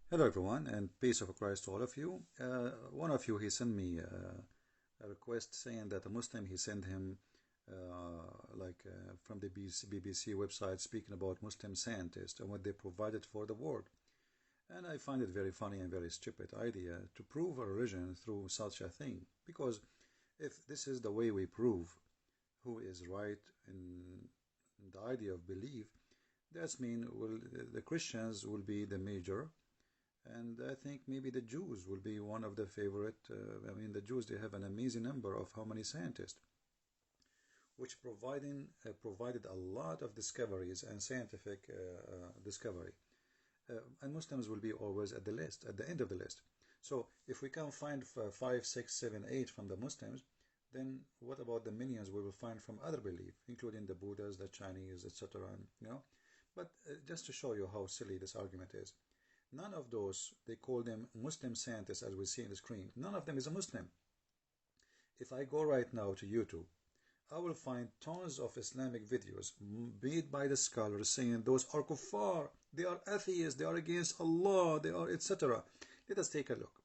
Hello everyone, and peace of Christ to all of you. One of you, he sent me a request saying that a Muslim, he sent him from the BBC website speaking about Muslim scientists and what they provided for the world. And I find it very funny and very stupid idea to prove a religion through such a thing. Because if this is the way we prove who is right in the idea of belief, that's mean the Christians will be the major, and I think maybe the Jews will be one of the favorite. The Jews, they have an amazing number of how many scientists, which provided a lot of discoveries and scientific discovery. And Muslims will be always at the list, at the end of the list. So if we can find 5, 6, 7, 8 from the Muslims, then what about the millions we will find from other belief, including the Buddhas, the Chinese, etc. But just to show you how silly this argument is. None of those, they call them Muslim scientists as we see on the screen, none of them is a Muslim. If I go right now to YouTube, I will find tons of Islamic videos made by the scholars saying those are kuffar, they are atheists, they are against Allah, they are etc. Let us take a look.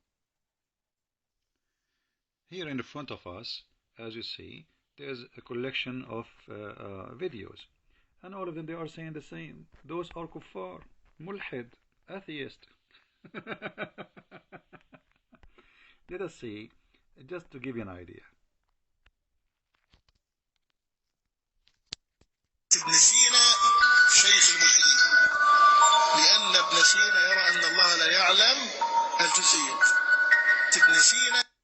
Here in front of us, as you see, there's a collection of videos, and all of them, they are saying the same. Those are kuffar, mulhid, atheist. Let us see, just to give you an idea. ابن سينا شيخ الملحدين لأن ابن سينا يرى أن الله لا يعلم الجزئيات.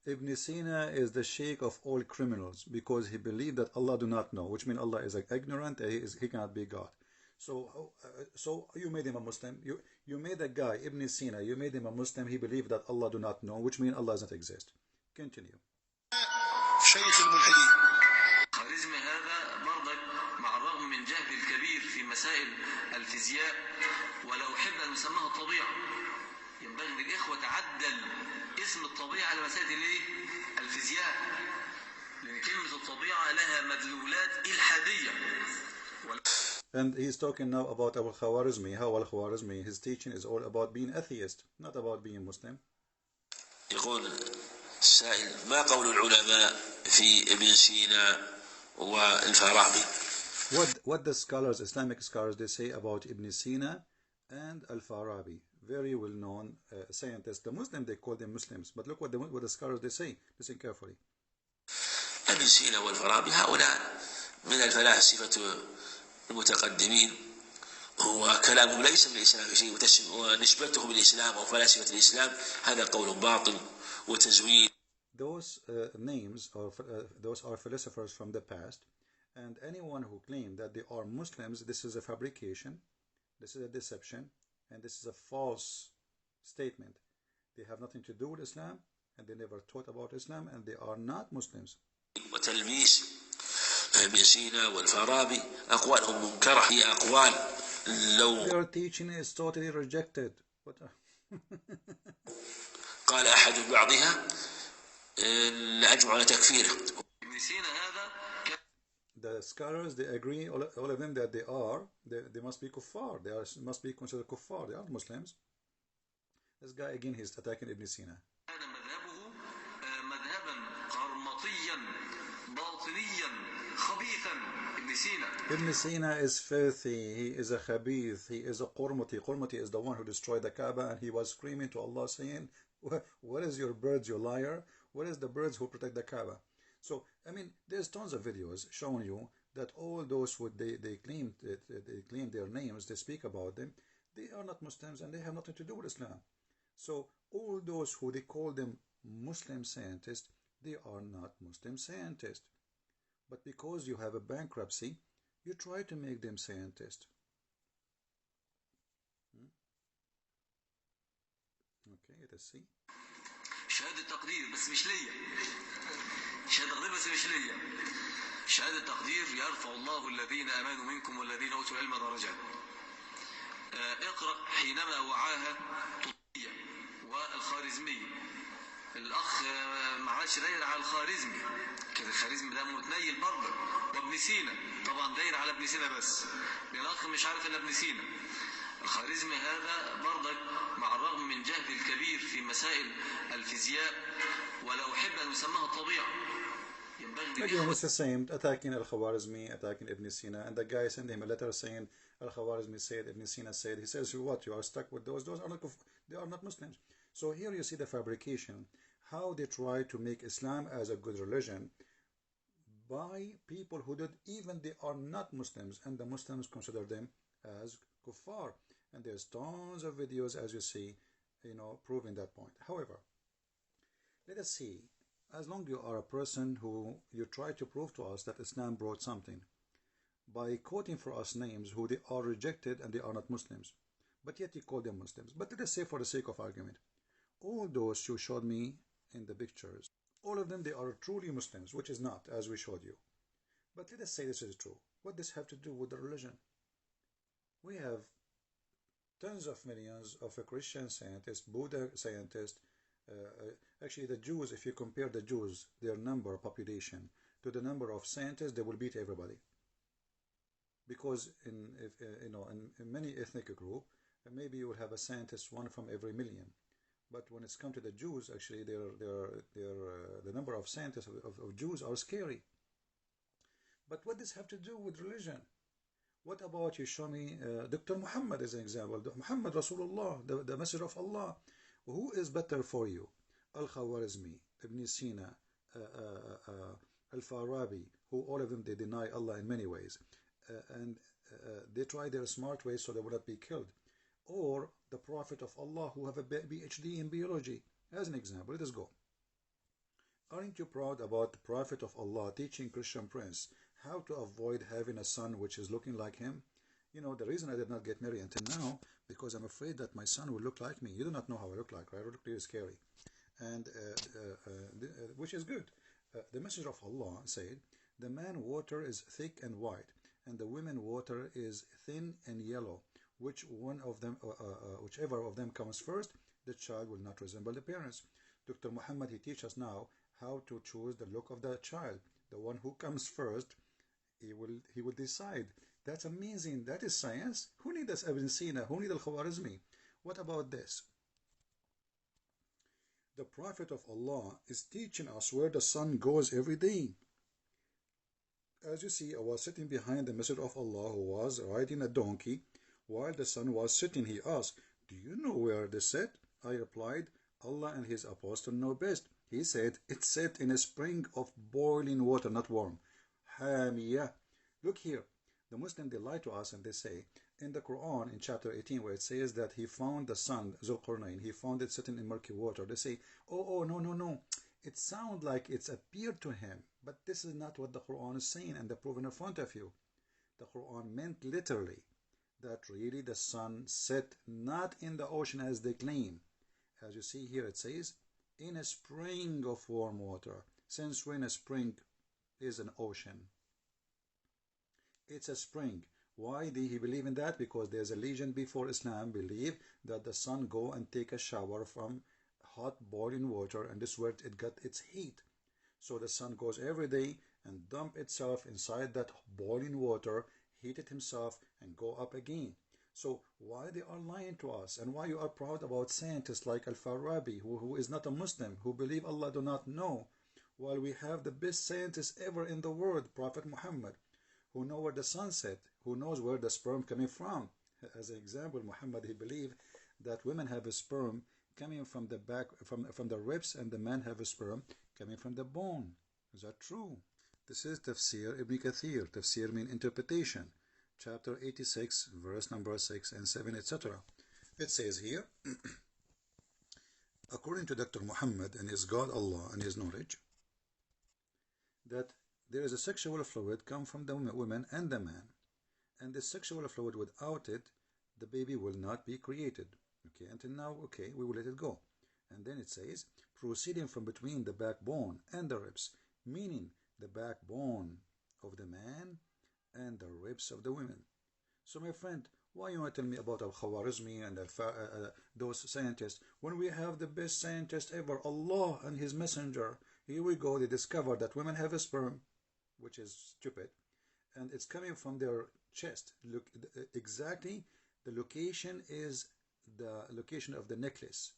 Ibn Sina is the sheikh of all criminals because he believed that Allah do not know, which means Allah is ignorant, he cannot be God. So you made him a Muslim. You made a guy, Ibn Sina, you made him a Muslim. He believed that Allah do not know, which means Allah does not exist. Continue. شيخ الملحدين. خوارزمي هذا برضك مع الرغم من جهل الكبير في مسائل الفيزياء ولو أحب أن نسميها الطبيعة، ينبغي للإخوة تعدل اسم الطبيعة على مسائل الفيزياء، لأن كلمة الطبيعة لها مدلولات إلحادية. And he's talking now about Al-Khwarizmi, how Al-Khwarizmi, his teaching is all about being atheist, not about being Muslim. يقول السائل ما قول العلماء في ابن سينا والفارابي. What the scholars, Islamic scholars, they say about Ibn Sina and Al-Farabi, very well-known scientists. The Muslim, they call them Muslims, but look what the scholars they say. Listen carefully. ابن سينا والفارابي هؤلاء من الفلاسفة المتقدمين، هو كلامهم ليس من الإسلام شيء، ونسبته بالإسلام أو فلاسفة الإسلام هذا قول باطل وتزوير. Those names those are philosophers from the past, and anyone who claims that they are Muslims, this is a fabrication, this is a deception, and this is a false statement. They have nothing to do with Islam, and they never taught about Islam, and they are not Muslims. وتلميس ابن سينا والفارابي أقوالهم منكرة، هي أقوال لو their teaching is totally rejected. قال أحد بعضها لأجمع على تكفيره. ابن سينا هذا The scholars, they agree, all of them, that they must be kuffar. They must be considered kuffar. They are Muslims. This guy again, he's attacking Ibn Sina. كان مذهبه مذهبا قرمطيا باطنيا خبيثا. ابن سينا. Ibn Sina is filthy. He is a khabith. He is a qurmati. Qurmati is the one who destroyed the Kaaba, and he was screaming to Allah saying, "What is your birds, you liar? What is the birds who protect the Kaaba?" So, there's tons of videos showing you that all those who they claim their names, they speak about them, they are not Muslims and they have nothing to do with Islam. So, all those who they call them Muslim scientists, they are not Muslim scientists. But because you have a bankruptcy, you try to make them scientists. Okay, let's see. شهادة تقدير بس مش ليا. شهادة تقدير بس مش ليا. شهادة تقدير يرفع الله الذين آمنوا منكم والذين أوتوا العلم درجات. اقرأ حينما وعاها طبية والخارزمية. الأخ ما عادش داير على الخارزمي. كده الخارزمي ده متنيل برضه. وابن سينا طبعا داير على ابن سينا بس. لأن الأخ مش عارف إلا ابن سينا. الخارزمي الخوارزمي هذا برضك مع الرغم من جهد الكبير في مسائل الفيزياء ولو أحب أن يسمىها الطبيعة ينبغي Again, للإخوة. it's the same, attacking Al-Khwarizmi, attacking Ibn Sina, and the guy sent him a letter saying, Al-Khwarizmi said, Ibn Sina said, he says, what, you are stuck with those are not, they are not Muslims. So here you see the fabrication, how they try to make Islam as a good religion by people who did, even they are not Muslims, and the Muslims consider them as kuffar. And there's tons of videos, as you see, proving that point. However, let us see, as long as you are a person who you try to prove to us that Islam brought something by quoting for us names who they are rejected and they are not Muslims, but yet you call them Muslims. But let us say, for the sake of argument, all those you showed me in the pictures, all of them, they are truly Muslims, which is not, as we showed you. But let us say this is true. What does this have to do with the religion? We have tens of millions of Christian scientists, Buddha scientists. Actually, the Jews, if you compare the Jews, their number, population, to the number of scientists, they will beat everybody. Because in many ethnic group, maybe you will have a scientist, one from every million. But when it's come to the Jews, actually, the number of scientists of Jews are scary. But what does this have to do with religion? What about you show me Dr. Muhammad as an example? Muhammad Rasulullah, the Messenger of Allah. Who is better for you? Al-Khwarizmi, Ibn Sina, Al-Farabi, who all of them, they deny Allah in many ways. And they try their smart ways so they will not be killed. Or the Prophet of Allah who have a PhD in biology. As an example, let us go. Aren't you proud about the Prophet of Allah teaching Christian prince how to avoid having a son which is looking like him? The reason I did not get married until now, because I'm afraid that my son will look like me. You do not know how I look like, right? I look really scary. And which is good. The Messenger of Allah said, the man water is thick and white, and the women water is thin and yellow. Whichever of them comes first, the child will not resemble the parents. Dr. Muhammad, he teaches us now how to choose the look of the child. The one who comes first, he will decide. That's amazing. That is science. Who needs this Ibn Sina? Who needs Al-Khwarizmi? What about this? The Prophet of Allah is teaching us where the sun goes every day. As you see, I was sitting behind the Messenger of Allah who was riding a donkey while the sun was setting. He asked, do you know where they set? I replied, Allah and his apostle know best. He said, it's set in a spring of boiling water, not warm. Hamiyah. Look here. The Muslims, they lie to us and they say, in the Quran, in chapter 18, where it says that he found the sun, Zulqarnain, he found it sitting in murky water. They say, oh, no. It sounds like it's appeared to him. But this is not what the Quran is saying, and they're proving in front of you. The Quran meant literally that really the sun set not in the ocean as they claim. As you see here, it says, in a spring of warm water. Since when a spring is an ocean? It's a spring. Why did he believe in that? Because there's a legend before Islam believe that the sun go and take a shower from hot boiling water, and this is where it got its heat. So the sun goes every day and dump itself inside that boiling water, heat it himself, and go up again. So why they are lying to us, and why you are proud about scientists like Al-Farabi, who is not a Muslim, who believe Allah do not know, while we have the best scientists ever in the world, Prophet Muhammad, who know where the sun set, who knows where the sperm coming from. As an example, Muhammad, he believed that women have a sperm coming from the back, from the ribs, and the men have a sperm coming from the bone. Is that true? This is Tafsir Ibn Kathir. Tafsir means interpretation. Chapter 86, verse number 6 and 7, etc. It says here, according to Dr. Muhammad and his God Allah and his knowledge, that there is a sexual fluid come from the woman and the man, and the sexual fluid, without it, the baby will not be created. Okay, until now, okay, we will let it go. And then it says, proceeding from between the backbone and the ribs, meaning the backbone of the man and the ribs of the women. So my friend, why you want to tell me about Al-Khwarizmi and those scientists when we have the best scientist ever, Allah and his messenger? Here we go, they discovered that women have a sperm, which is stupid, and it's coming from their chest. Look, exactly The location is the location of the necklace,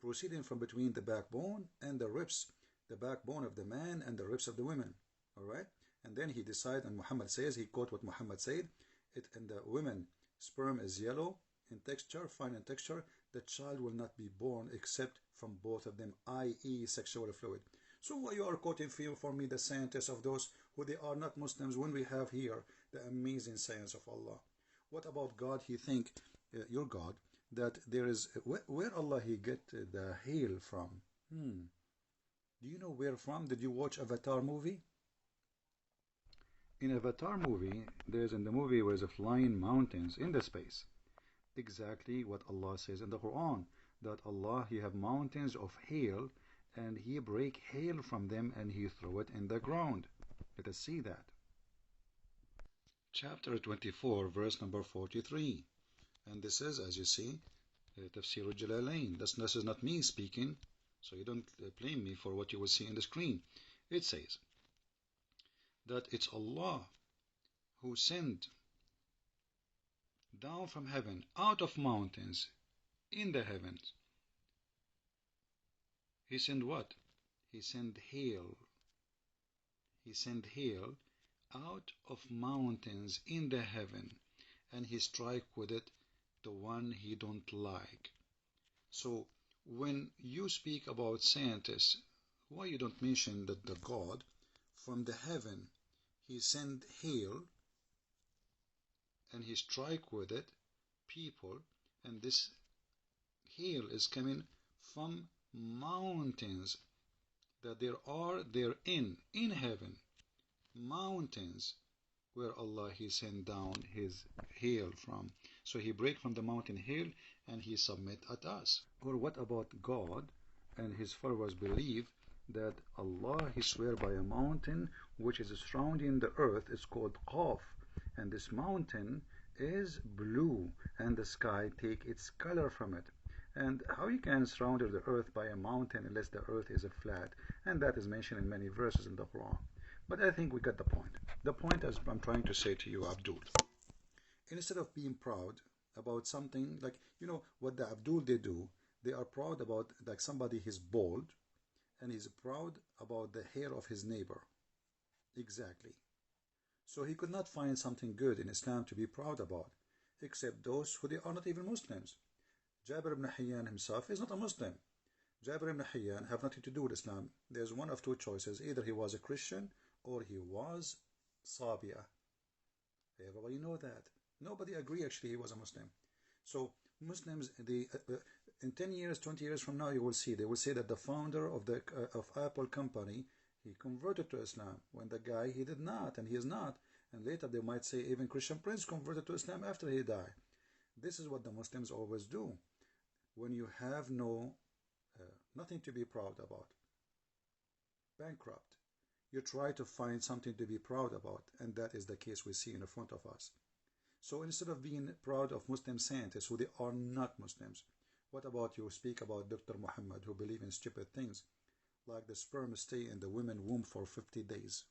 proceeding from between the backbone and the ribs, the backbone of the man and the ribs of the women. All right, and then he decided, and Muhammad says, he quote what Muhammad said, it and the women sperm is yellow in texture, fine in texture. The child will not be born except from both of them, i.e. sexual fluid. So what you are quoting for me the scientists of those who they are not Muslims, when we have here the amazing science of Allah. What about God? He think, your God, that there is, where Allah he get the hail from? Do you know where from? Did you watch Avatar movie? In Avatar movie, there's in the movie where there's flying mountains in the space. Exactly what Allah says in the Quran, that Allah he have mountains of hail and he break hail from them and he throw it in the ground. Let us see that. Chapter 24, verse number 43. And this is, as you see, Tafsir al-Jalalain. This is not me speaking, so you don't blame me for what you will see in the screen. It says that it's Allah who sent down from heaven, out of mountains, in the heavens. He sent what? He sent hail. He sent hail out of mountains in the heaven, and he strike with it the one he don't like. So when you speak about scientists, why you don't mention that the God from the heaven he sent hail and he strike with it people, and this hail is coming from mountains that there are therein in heaven, mountains where Allah he sent down his hail from. So he break from the mountain hail and he submit at us. Or what about God and his followers believe that Allah he swear by a mountain which is surrounding the earth. It's called Qaf, and this mountain is blue and the sky take its color from it. And how you can surround the earth by a mountain unless the earth is a flat, and that is mentioned in many verses in the Quran. But I think we got the point. The point is I'm trying to say to you, Abdul, instead of being proud about something, like, you know what the Abdul they do, they are proud about, like, somebody is bald and he's proud about the hair of his neighbor. Exactly. So he could not find something good in Islam to be proud about, except those who they are not even Muslims. Jabir ibn Hayyan himself is not a Muslim. Jabir ibn Hayyan have nothing to do with Islam. There's one of two choices. Either he was a Christian or he was Sabia. Everybody know that. Nobody agree actually he was a Muslim. So Muslims, in 10 years, 20 years from now, you will see, they will say that the founder of the of Apple company, he converted to Islam, when the guy, he did not, and he is not. And later they might say even Christian Prince converted to Islam after he died. This is what the Muslims always do. When you have nothing to be proud about, bankrupt, you try to find something to be proud about, and that is the case we see in front of us. So instead of being proud of Muslim scientists who they are not Muslims, what about you speak about Dr. Muhammad, who believe in stupid things like the sperm stay in the women's womb for 50 days?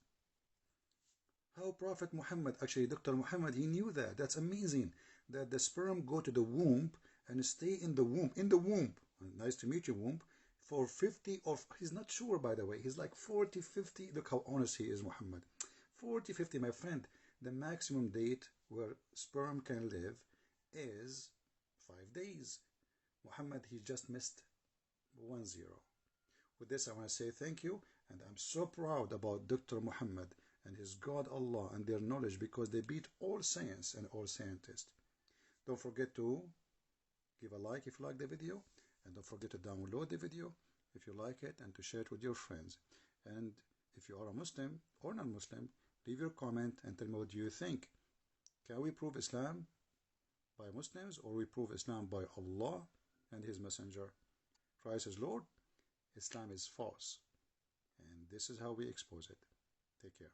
How Prophet Muhammad, actually Dr. Muhammad, he knew that. That's amazing, that the sperm go to the womb and stay in the womb, nice to meet you, womb, for 50, or he's not sure, by the way, he's like 40, 50, look how honest he is, Muhammad. 40, 50, my friend, the maximum date where sperm can live is 5 days. Muhammad, he just missed 1-0. With this, I want to say thank you, and I'm so proud about Dr. Muhammad and his God Allah and their knowledge, because they beat all science and all scientists. Don't forget to give a like if you like the video, and don't forget to download the video if you like it, and to share it with your friends. And if you are a Muslim or non-Muslim, leave your comment and tell me what you think. Can we prove Islam by Muslims, or we prove Islam by Allah and his messenger? Christ is Lord, Islam is false, and this is how we expose it. Take care.